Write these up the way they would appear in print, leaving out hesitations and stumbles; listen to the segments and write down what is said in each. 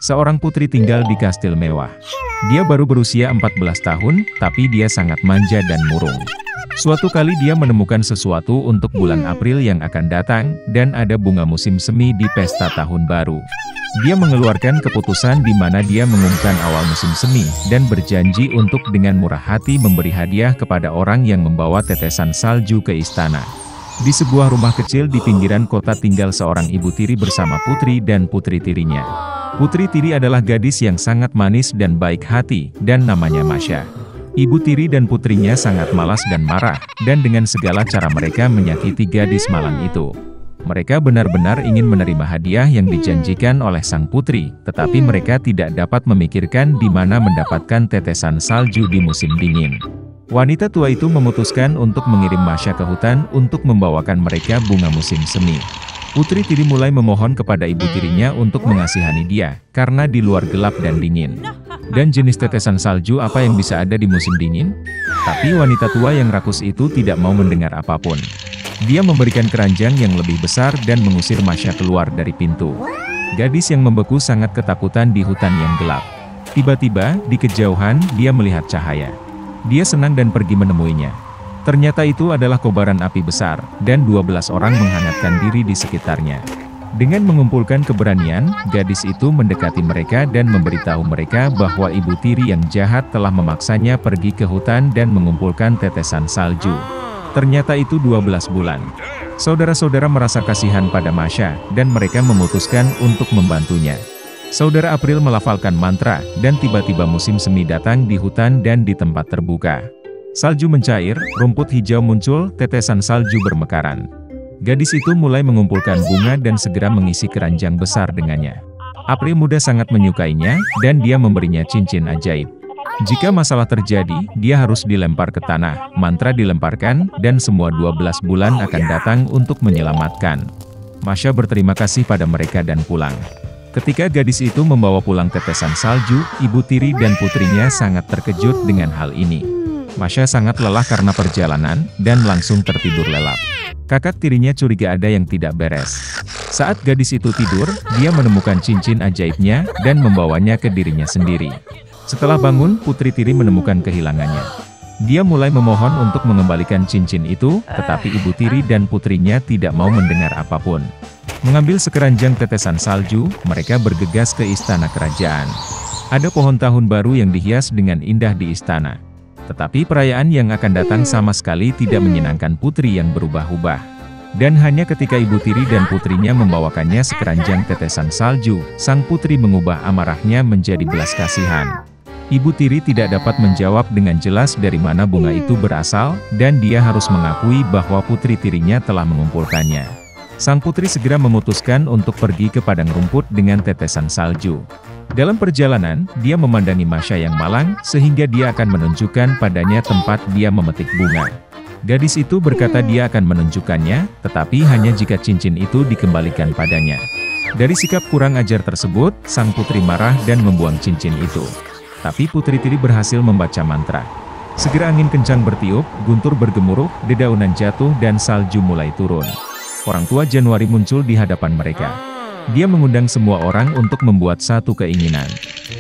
Seorang putri tinggal di kastil mewah. Dia baru berusia 14 tahun, tapi dia sangat manja dan murung. Suatu kali dia menemukan sesuatu untuk bulan April yang akan datang, dan ada bunga musim semi di pesta tahun baru. Dia mengeluarkan keputusan di mana dia mengumumkan awal musim semi, dan berjanji untuk dengan murah hati memberi hadiah kepada orang yang membawa tetesan salju ke istana. Di sebuah rumah kecil di pinggiran kota tinggal seorang ibu tiri bersama putri dan putri tirinya. Putri tiri adalah gadis yang sangat manis dan baik hati, dan namanya Masha. Ibu tiri dan putrinya sangat malas dan marah, dan dengan segala cara mereka menyakiti gadis malang itu. Mereka benar-benar ingin menerima hadiah yang dijanjikan oleh sang putri, tetapi mereka tidak dapat memikirkan di mana mendapatkan tetesan salju di musim dingin. Wanita tua itu memutuskan untuk mengirim Masha ke hutan untuk membawakan mereka bunga musim semi. Putri tiri mulai memohon kepada ibu tirinya untuk mengasihani dia, karena di luar gelap dan dingin. Dan jenis tetesan salju apa yang bisa ada di musim dingin? Tapi wanita tua yang rakus itu tidak mau mendengar apapun. Dia memberikan keranjang yang lebih besar dan mengusir Masha keluar dari pintu. Gadis yang membeku sangat ketakutan di hutan yang gelap. Tiba-tiba, di kejauhan, dia melihat cahaya. Dia senang dan pergi menemuinya. Ternyata itu adalah kobaran api besar, dan 12 orang menghangatkan diri di sekitarnya. Dengan mengumpulkan keberanian, gadis itu mendekati mereka dan memberitahu mereka bahwa ibu tiri yang jahat telah memaksanya pergi ke hutan dan mengumpulkan tetesan salju. Ternyata itu 12 bulan. Saudara-saudara merasa kasihan pada Masha, dan mereka memutuskan untuk membantunya. Saudara April melafalkan mantra, dan tiba-tiba musim semi datang di hutan dan di tempat terbuka. Salju mencair, rumput hijau muncul, tetesan salju bermekaran. Gadis itu mulai mengumpulkan bunga dan segera mengisi keranjang besar dengannya. April muda sangat menyukainya, dan dia memberinya cincin ajaib. Jika masalah terjadi, dia harus dilempar ke tanah, mantra dilemparkan, dan semua 12 bulan akan datang untuk menyelamatkan. Masha berterima kasih pada mereka dan pulang. Ketika gadis itu membawa pulang tetesan salju, ibu tiri dan putrinya sangat terkejut dengan hal ini. Masha sangat lelah karena perjalanan, dan langsung tertidur lelap. Kakak tirinya curiga ada yang tidak beres. Saat gadis itu tidur, dia menemukan cincin ajaibnya, dan membawanya ke dirinya sendiri. Setelah bangun, putri tiri menemukan kehilangannya. Dia mulai memohon untuk mengembalikan cincin itu, tetapi ibu tiri dan putrinya tidak mau mendengar apapun. Mengambil sekeranjang tetesan salju, mereka bergegas ke istana kerajaan. Ada pohon tahun baru yang dihias dengan indah di istana. Tetapi perayaan yang akan datang sama sekali tidak menyenangkan putri yang berubah-ubah. Dan hanya ketika ibu tiri dan putrinya membawakannya sekeranjang tetesan salju, sang putri mengubah amarahnya menjadi belas kasihan. Ibu tiri tidak dapat menjawab dengan jelas dari mana bunga itu berasal, dan dia harus mengakui bahwa putri tirinya telah mengumpulkannya. Sang putri segera memutuskan untuk pergi ke padang rumput dengan tetesan salju. Dalam perjalanan, dia memandangi Masha yang malang, sehingga dia akan menunjukkan padanya tempat dia memetik bunga. Gadis itu berkata dia akan menunjukkannya, tetapi hanya jika cincin itu dikembalikan padanya. Dari sikap kurang ajar tersebut, sang putri marah dan membuang cincin itu. Tapi putri tiri berhasil membaca mantra. Segera angin kencang bertiup, guntur bergemuruh, dedaunan jatuh dan salju mulai turun. Orang tua Januari muncul di hadapan mereka. Dia mengundang semua orang untuk membuat satu keinginan.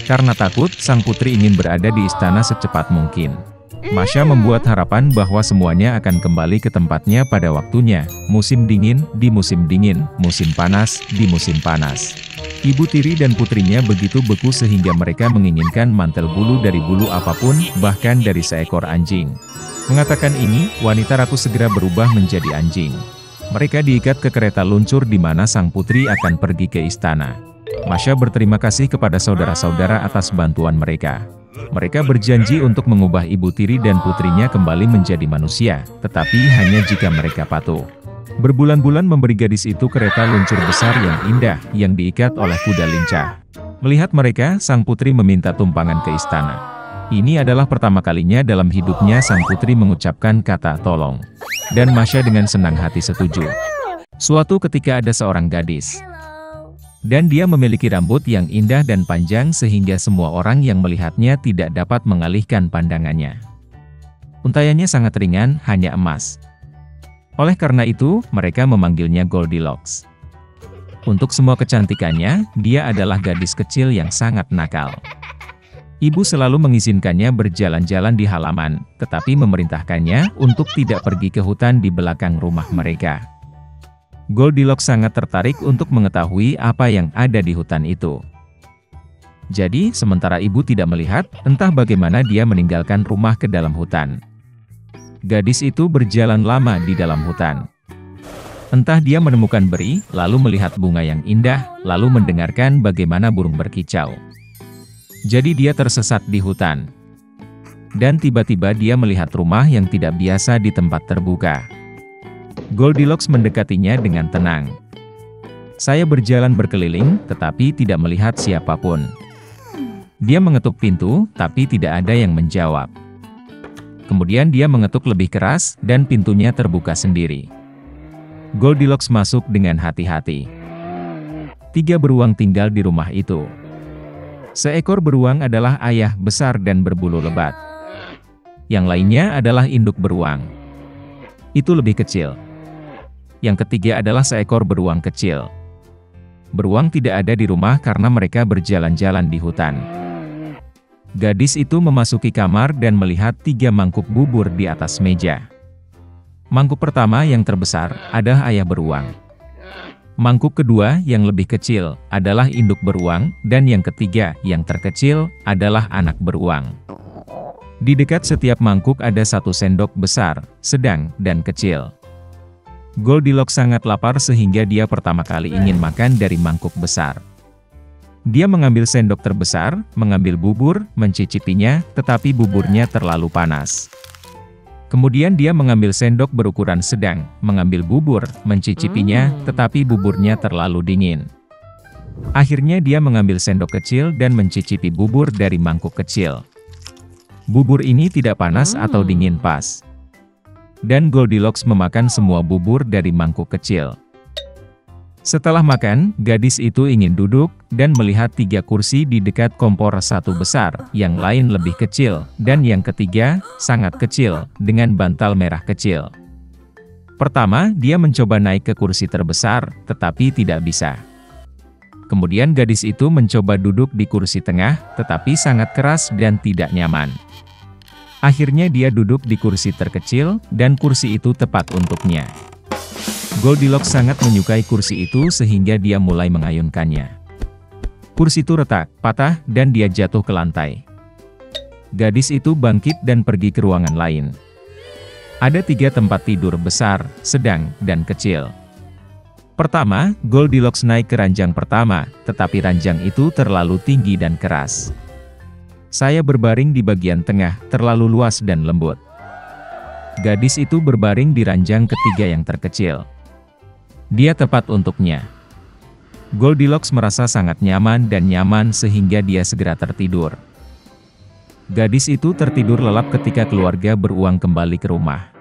Karena takut, sang putri ingin berada di istana secepat mungkin. Masha membuat harapan bahwa semuanya akan kembali ke tempatnya pada waktunya. Musim dingin, di musim dingin, musim panas, di musim panas. Ibu tiri dan putrinya begitu beku sehingga mereka menginginkan mantel bulu dari bulu apapun, bahkan dari seekor anjing. Mengatakan ini, wanita rakus segera berubah menjadi anjing. Mereka diikat ke kereta luncur di mana sang putri akan pergi ke istana. Masha berterima kasih kepada saudara-saudara atas bantuan mereka. Mereka berjanji untuk mengubah ibu tiri dan putrinya kembali menjadi manusia, tetapi hanya jika mereka patuh. Berbulan-bulan memberi gadis itu kereta luncur besar yang indah, yang diikat oleh kuda lincah. Melihat mereka, sang putri meminta tumpangan ke istana. Ini adalah pertama kalinya dalam hidupnya sang putri mengucapkan kata tolong. Dan Masha dengan senang hati setuju. Suatu ketika ada seorang gadis. Dan dia memiliki rambut yang indah dan panjang sehingga semua orang yang melihatnya tidak dapat mengalihkan pandangannya. Untaiannya sangat ringan, hanya emas. Oleh karena itu, mereka memanggilnya Goldilocks. Untuk semua kecantikannya, dia adalah gadis kecil yang sangat nakal. Ibu selalu mengizinkannya berjalan-jalan di halaman, tetapi memerintahkannya untuk tidak pergi ke hutan di belakang rumah mereka. Goldilocks sangat tertarik untuk mengetahui apa yang ada di hutan itu. Jadi, sementara ibu tidak melihat, entah bagaimana dia meninggalkan rumah ke dalam hutan. Gadis itu berjalan lama di dalam hutan. Entah dia menemukan beri, lalu melihat bunga yang indah, lalu mendengarkan bagaimana burung berkicau. Jadi dia tersesat di hutan. Dan tiba-tiba dia melihat rumah yang tidak biasa di tempat terbuka. Goldilocks mendekatinya dengan tenang. Saya berjalan berkeliling, tetapi tidak melihat siapapun. Dia mengetuk pintu, tapi tidak ada yang menjawab. Kemudian dia mengetuk lebih keras, dan pintunya terbuka sendiri. Goldilocks masuk dengan hati-hati. 3 beruang tinggal di rumah itu. Seekor beruang adalah ayah besar dan berbulu lebat. Yang lainnya adalah induk beruang. Itu lebih kecil. Yang ketiga adalah seekor beruang kecil. Beruang tidak ada di rumah karena mereka berjalan-jalan di hutan. Gadis itu memasuki kamar dan melihat 3 mangkuk bubur di atas meja. Mangkuk pertama yang terbesar adalah ayah beruang. Mangkuk kedua yang lebih kecil adalah induk beruang, dan yang ketiga yang terkecil adalah anak beruang. Di dekat setiap mangkuk ada 1 sendok besar, sedang, dan kecil. Goldilocks sangat lapar sehingga dia pertama kali ingin makan dari mangkuk besar. Dia mengambil sendok terbesar, mengambil bubur, mencicipinya, tetapi buburnya terlalu panas. Kemudian dia mengambil sendok berukuran sedang, mengambil bubur, mencicipinya, tetapi buburnya terlalu dingin. Akhirnya dia mengambil sendok kecil dan mencicipi bubur dari mangkuk kecil. Bubur ini tidak panas atau dingin pas. Dan Goldilocks memakan semua bubur dari mangkuk kecil. Setelah makan, gadis itu ingin duduk, dan melihat 3 kursi di dekat kompor, 1 besar, yang lain lebih kecil, dan yang ketiga, sangat kecil, dengan bantal merah kecil. Pertama, dia mencoba naik ke kursi terbesar, tetapi tidak bisa. Kemudian gadis itu mencoba duduk di kursi tengah, tetapi sangat keras dan tidak nyaman. Akhirnya dia duduk di kursi terkecil, dan kursi itu tepat untuknya. Goldilocks sangat menyukai kursi itu sehingga dia mulai mengayunkannya. Kursi itu retak, patah, dan dia jatuh ke lantai. Gadis itu bangkit dan pergi ke ruangan lain. Ada 3 tempat tidur besar, sedang, dan kecil. Pertama, Goldilocks naik ke ranjang pertama, tetapi ranjang itu terlalu tinggi dan keras. Saya berbaring di bagian tengah, terlalu luas dan lembut. Gadis itu berbaring di ranjang ketiga yang terkecil. Dia tepat untuknya. Goldilocks merasa sangat nyaman dan nyaman sehingga dia segera tertidur. Gadis itu tertidur lelap ketika keluarga beruang kembali ke rumah.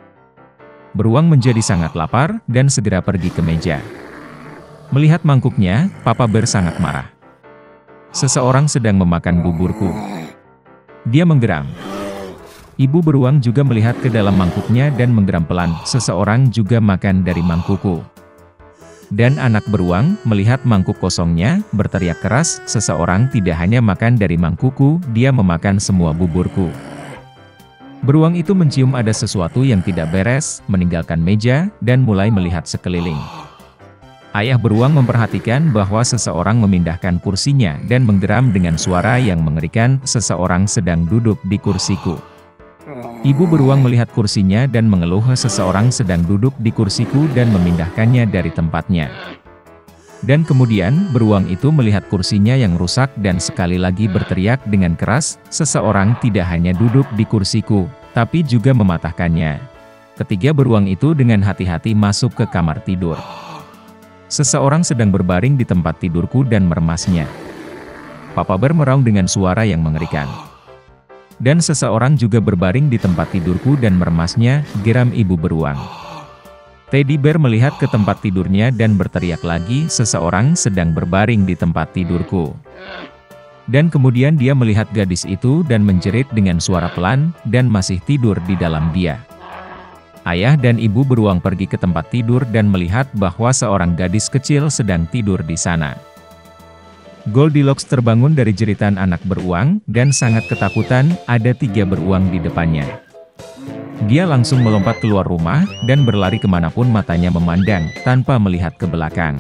Beruang menjadi sangat lapar dan segera pergi ke meja. Melihat mangkuknya, Papa Bear sangat marah. Seseorang sedang memakan buburku. Dia menggeram. Ibu beruang juga melihat ke dalam mangkuknya dan menggeram pelan. Seseorang juga makan dari mangkukku. Dan anak beruang, melihat mangkuk kosongnya, berteriak keras, seseorang tidak hanya makan dari mangkukku, dia memakan semua buburku. Beruang itu mencium ada sesuatu yang tidak beres, meninggalkan meja, dan mulai melihat sekeliling. Ayah beruang memperhatikan bahwa seseorang memindahkan kursinya dan menggeram dengan suara yang mengerikan, seseorang sedang duduk di kursiku. Ibu beruang melihat kursinya dan mengeluh, seseorang sedang duduk di kursiku dan memindahkannya dari tempatnya. Dan kemudian, beruang itu melihat kursinya yang rusak dan sekali lagi berteriak dengan keras, seseorang tidak hanya duduk di kursiku, tapi juga mematahkannya. Ketiga beruang itu dengan hati-hati masuk ke kamar tidur. Seseorang sedang berbaring di tempat tidurku dan meremasnya. Papa Bear meraung dengan suara yang mengerikan. Dan seseorang juga berbaring di tempat tidurku dan meremasnya, geram ibu beruang. Teddy Bear melihat ke tempat tidurnya dan berteriak lagi, seseorang sedang berbaring di tempat tidurku. Dan kemudian dia melihat gadis itu dan menjerit dengan suara pelan, dan masih tidur di dalam dia. Ayah dan ibu beruang pergi ke tempat tidur dan melihat bahwa seorang gadis kecil sedang tidur di sana. Goldilocks terbangun dari jeritan anak beruang, dan sangat ketakutan, ada 3 beruang di depannya. Dia langsung melompat keluar rumah, dan berlari kemanapun matanya memandang, tanpa melihat ke belakang.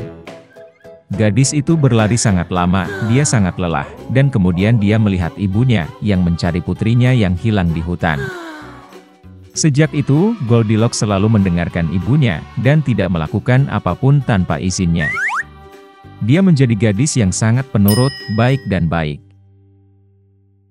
Gadis itu berlari sangat lama, dia sangat lelah, dan kemudian dia melihat ibunya, yang mencari putrinya yang hilang di hutan. Sejak itu, Goldilocks selalu mendengarkan ibunya, dan tidak melakukan apapun tanpa izinnya. Dia menjadi gadis yang sangat penurut, baik dan baik.